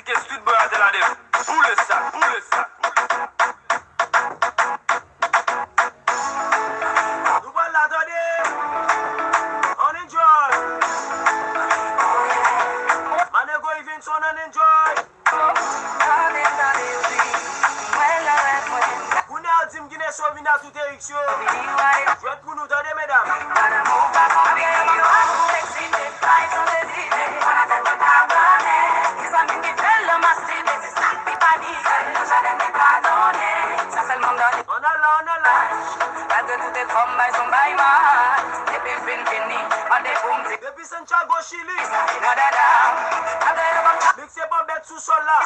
que street boy a de la def. Boule ça, boule ça. Nous voilà attendez. On enjoy. Manego events on enjoy. Kounya Dim Guinée Sovina tout érection. Jouette pour nous donner mesdames. Depuis Santiago Chili, mixé bon bête sous sol là.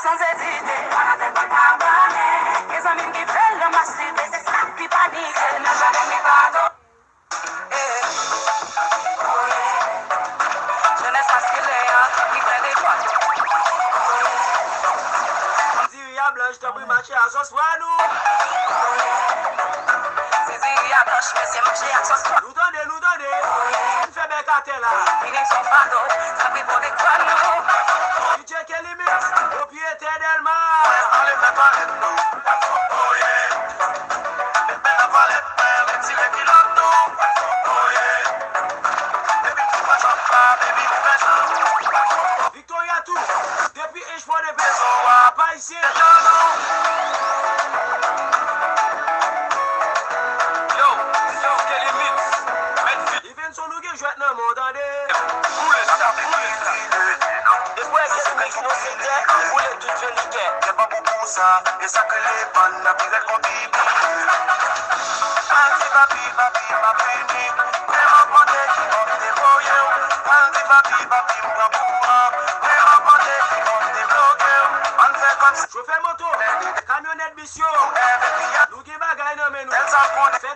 Ziria blanche, t'as pris marché à sauce nous. Nous tendez, nous tendez. On fait bel cartel là. Tu check les limites. Propriétaire d'Elma. Victoria tout. Depuis H for the best. Pas ici. Son nous qui joue dans mon temps Después que se mix no se te Boule tout felique C'est pas beaucoup ça Et ça que les bandes n'a plus d'être bibi Anti papi papi papi Vraiment mandé qui vont débrouiller Anti papi papi m'aboura Vraiment mandé qui vont débloquer On fait comme ça Chauffeur moto Camionnette bichot Nous qui bagaille non mais nous Faites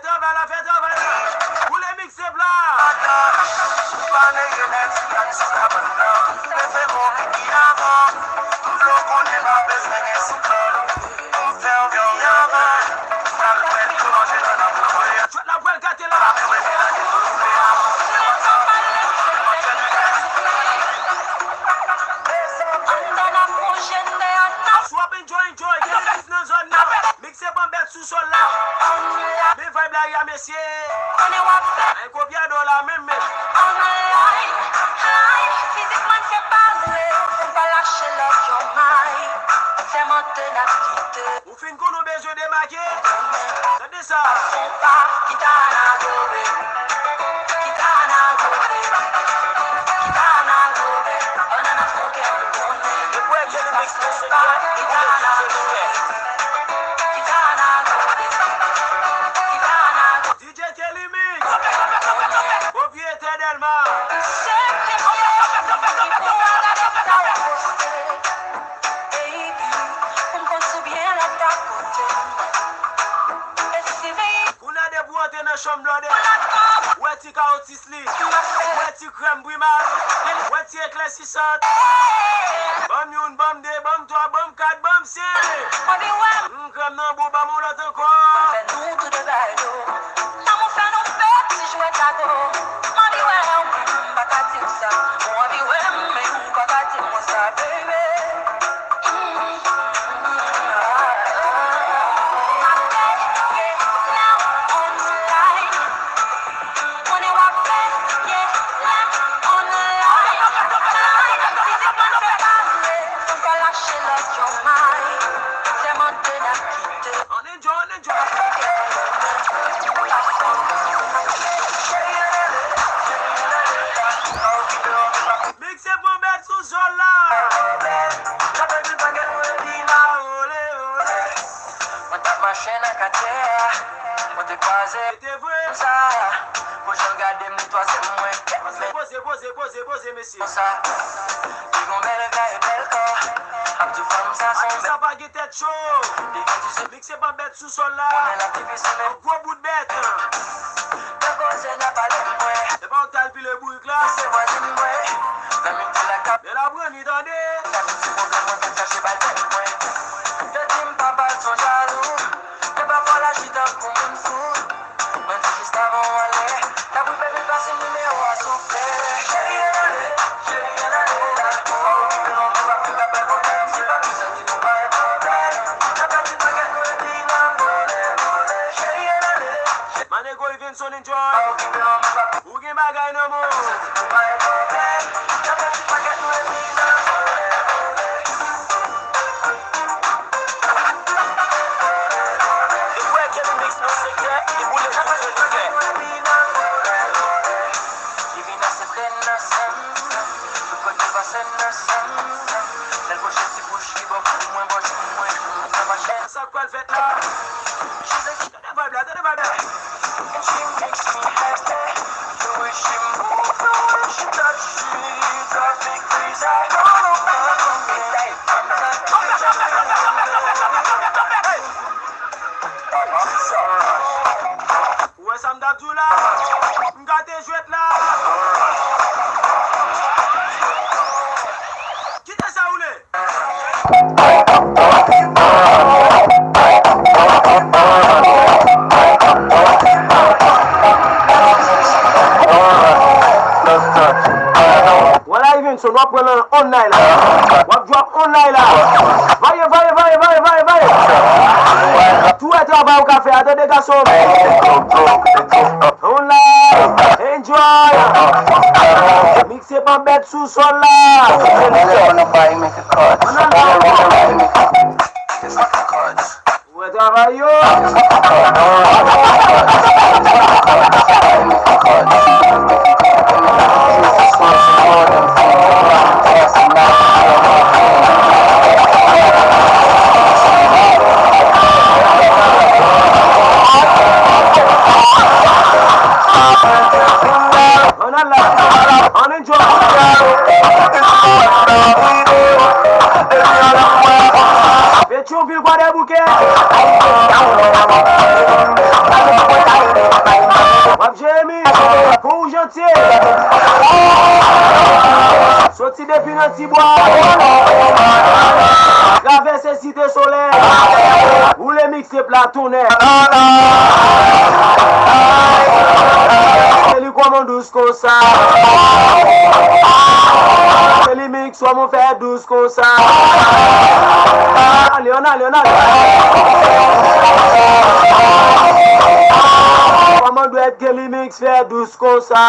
travail là, faites travail là Pour les mixer blancs la voile gâtée là. Swap enjoy. Mixez pas bête sous sol là. Mais vibe là, y'a messieurs. Un copier dans la même. Ou fin qu'on a besoin de maquiller. C'est ça. DJ Kelly Mix. Propriétaire d'Elma. Chambre où est-ce qu'il y a Otisli? Où est-ce qu'il y a crème brima? Où est-ce qu'il y a éclaircissante? Bam youn, bam de, bam 3, bam 4, bam 6. Crème nan bou, bam ou l'autre encore. Fais-nous tout de bailo. L'amour fait nos fêtes si je vais t'ago. Mami ouais, pas qu'à dire ça. Mami ouais, mais pas qu'à dire moi ça, baby. Posez, messieurs. Ils vont belle corps. Ça va guetter tête chaud. Mixez pas bête sous sol là. Un gros bout de bête. C'est pas un tal puis le bouc là. Mais la brune, il donne. Ivinson enjoy. Who give my guy no more? Ça quoi le fait là? Ouais, ça me date tout là. M'gâte jouette là. Quittez ça où l'est? Voilà, Ivinson, on va prendre un online là. On va drop online là. Vaille. Tout est travail au café, attendez garçon. Online, enjoy. Mixez pas bête sous sol là. Ouais, travail yo. On enjoy. Pétionville, quoi des bouquets? Wap Jérémy, pour gentil. Sorti depuis un petit bois. Traverser cité solaire. Où les mixer plat tourner. C'est lui commande douce comme ça. C'est lui mix soit mon faire douce comme ça. Léonard. Comment doit être que les mix faire douce comme ça?